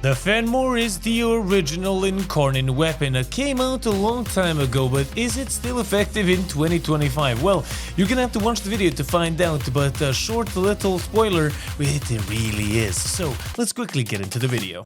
The Phenmore is the original Incarnon weapon that came out a long time ago, but is it still effective in 2025? Well, you're gonna have to watch the video to find out, but a short little spoiler, it really is. So let's quickly get into the video.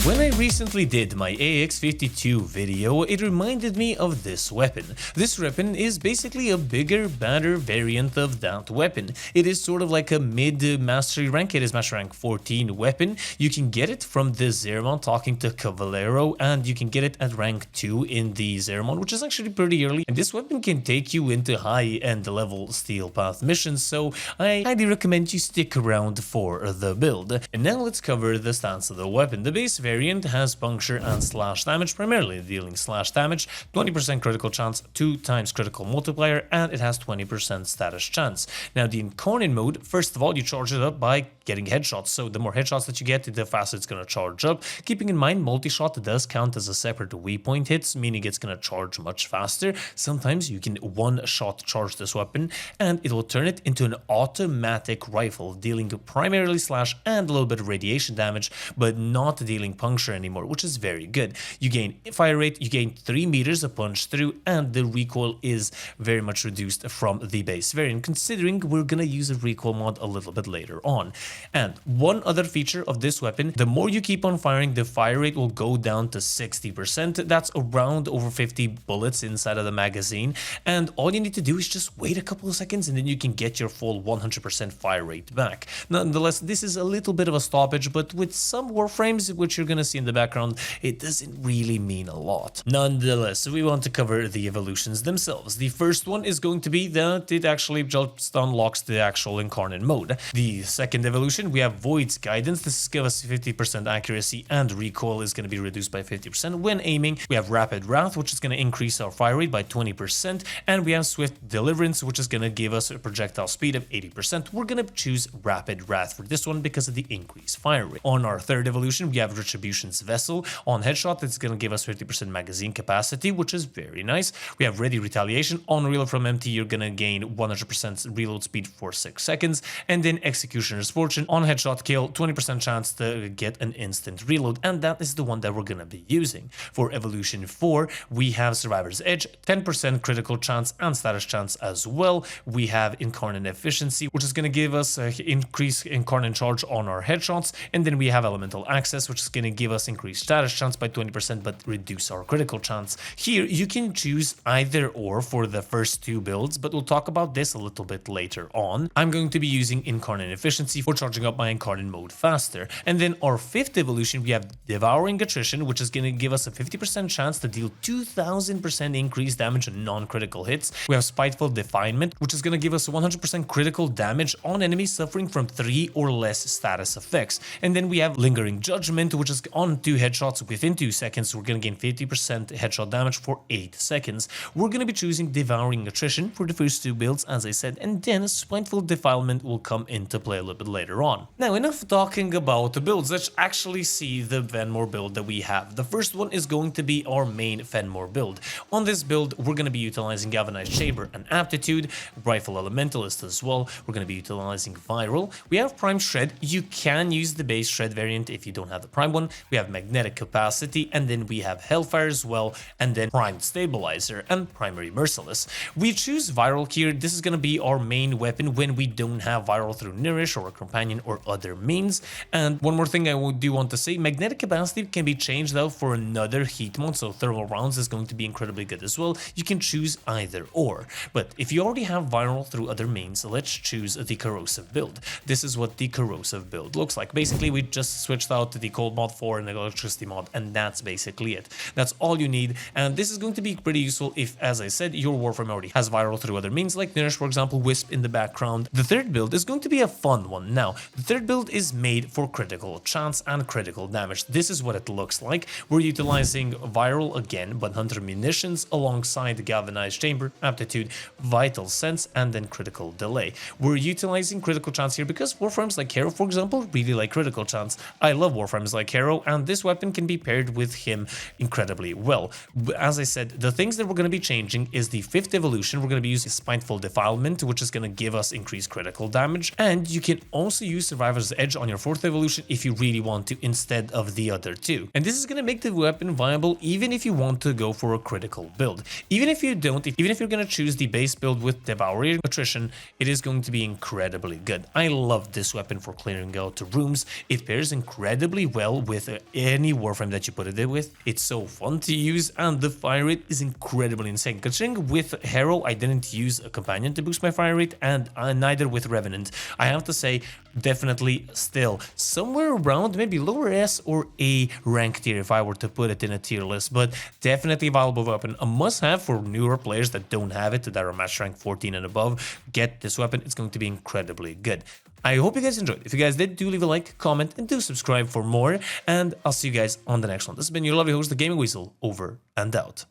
When I recently did my AX52 video, it reminded me of this weapon. This weapon is basically a bigger, badder variant of that weapon. It is sort of like a mid-mastery rank. It is master rank 14 weapon. You can get it from the Zeremon talking to Cavallero, and you can get it at rank 2 in the Zeremon, which is actually pretty early. And this weapon can take you into high-end level Steel Path missions, so I highly recommend you stick around for the build. And now let's cover the stats of the weapon. The base variant has puncture and slash damage, primarily dealing slash damage, 20% critical chance, 2 times critical multiplier, and it has 20% status chance. Now the Incarnon mode, first of all, you charge it up by getting headshots, so the more headshots that you get, the faster it's going to charge up. Keeping in mind, multi-shot does count as a separate waypoint hits, meaning it's going to charge much faster. Sometimes you can one-shot charge this weapon, and it will turn it into an automatic rifle, dealing primarily slash and a little bit of radiation damage, but not dealing puncture anymore, which is very good. You gain fire rate, you gain 3 meters a punch through, and the recoil is very much reduced from the base variant, considering we're gonna use a recoil mod a little bit later on. And one other feature of this weapon, the more you keep on firing, the fire rate will go down to 60%. That's around over 50 bullets inside of the magazine, and all you need to do is just wait a couple of seconds and then you can get your full 100% fire rate back. Nonetheless, this is a little bit of a stoppage, but with some Warframes, which you're gonna see in the background, it doesn't really mean a lot. Nonetheless, we want to cover the evolutions themselves. The first one is going to be that it actually just unlocks the actual Incarnon mode. The second evolution, we have Void's Guidance. This is give us 50% accuracy, and recoil is going to be reduced by 50% when aiming. We have Rapid Wrath, which is going to increase our fire rate by 20%, and we have Swift Deliverance, which is going to give us a projectile speed of 80%. We're going to choose Rapid Wrath for this one because of the increased fire rate. On our third evolution, we have Retribution's Vessel. On headshot, it's going to give us 50% magazine capacity, which is very nice. We have Ready Retaliation. On reload from empty, you're going to gain 100% reload speed for 6 seconds, and then Executioner's Fortune. On headshot kill, 20% chance to get an instant reload, and that is the one that we're going to be using. For evolution 4, we have Survivor's Edge, 10% critical chance and status chance as well. We have Incarnon Efficiency, which is going to give us increased Incarnon charge on our headshots, and then we have Elemental Access, which is going to give us increased status chance by 20% but reduce our critical chance. Here you can choose either or for the first 2 builds, but we'll talk about this a little bit later on. I'm going to be using Incarnon Efficiency for charging up my Incarnon mode faster. And then our 5th evolution, we have Devouring Attrition, which is going to give us a 50% chance to deal 2000% increased damage on non-critical hits. We have Spiteful Defilement, which is going to give us 100% critical damage on enemies suffering from 3 or less status effects. And then we have Lingering Judgment, which is on 2 headshots within 2 seconds. We're going to gain 50% headshot damage for 8 seconds. We're going to be choosing Devouring Attrition for the first 2 builds, as I said, and then Spiteful Defilement will come into play a little bit later on. Now, enough talking about the builds. Let's actually see the Phenmore build that we have. The first one is going to be our main Phenmore build. On this build, we're going to be utilizing Galvanized Chamber and Aptitude, Rifle Elementalist as well. We're going to be utilizing Viral. We have Prime Shred. You can use the base Shred variant if you don't have the Prime one. We have Magnetic Capacity, and then we have Hellfire as well, and then Prime Stabilizer and Primary Merciless. We choose Viral here. This is going to be our main weapon when we don't have Viral through Nourish or a Companion or other means. And one more thing I do want to say, Magnetic Capacity can be changed out for another heat mod, so Thermal Rounds is going to be incredibly good as well. You can choose either or, but if you already have Viral through other means, let's choose the Corrosive build. This is what the Corrosive build looks like. Basically, we just switched out the Cold mod for an Electricity mod, and that's basically it. That's all you need, and this is going to be pretty useful if, as I said, your Warframe already has Viral through other means, like Nourish, for example, Wisp in the background. The third build is going to be a fun one. Now, the third build is made for critical chance and critical damage. This is what it looks like. We're utilizing Viral again, but Hunter Munitions alongside Galvanized Chamber, Aptitude, Vital Sense, and then Critical Delay. We're utilizing critical chance here because Warframes like Hero, for example, really like critical chance. I love Warframes like Hero, and this weapon can be paired with him incredibly well. As I said, the things that we're going to be changing is the 5th evolution. We're going to be using Spiteful Defilement, which is going to give us increased critical damage, and you can also also use Survivor's Edge on your 4th evolution if you really want to, instead of the other 2. And this is gonna make the weapon viable even if you want to go for a critical build. Even if you don't, even if you're gonna choose the base build with Devouring Attrition, it is going to be incredibly good. I love this weapon for clearing out rooms. It pairs incredibly well with any Warframe that you put it with. It's so fun to use, and the fire rate is incredibly insane. Considering with Hero I didn't use a companion to boost my fire rate, and neither with Revenant, I have to say definitely still somewhere around maybe lower S or A rank tier if I were to put it in a tier list, but definitely a valuable weapon, a must-have for newer players that don't have it, that are match rank 14 and above. Get this weapon, it's going to be incredibly good. I hope you guys enjoyed. If you guys did, do leave a like, comment, and do subscribe for more, and I'll see you guys on the next one. This has been your lovely host, the Gaming Weasel, over and out.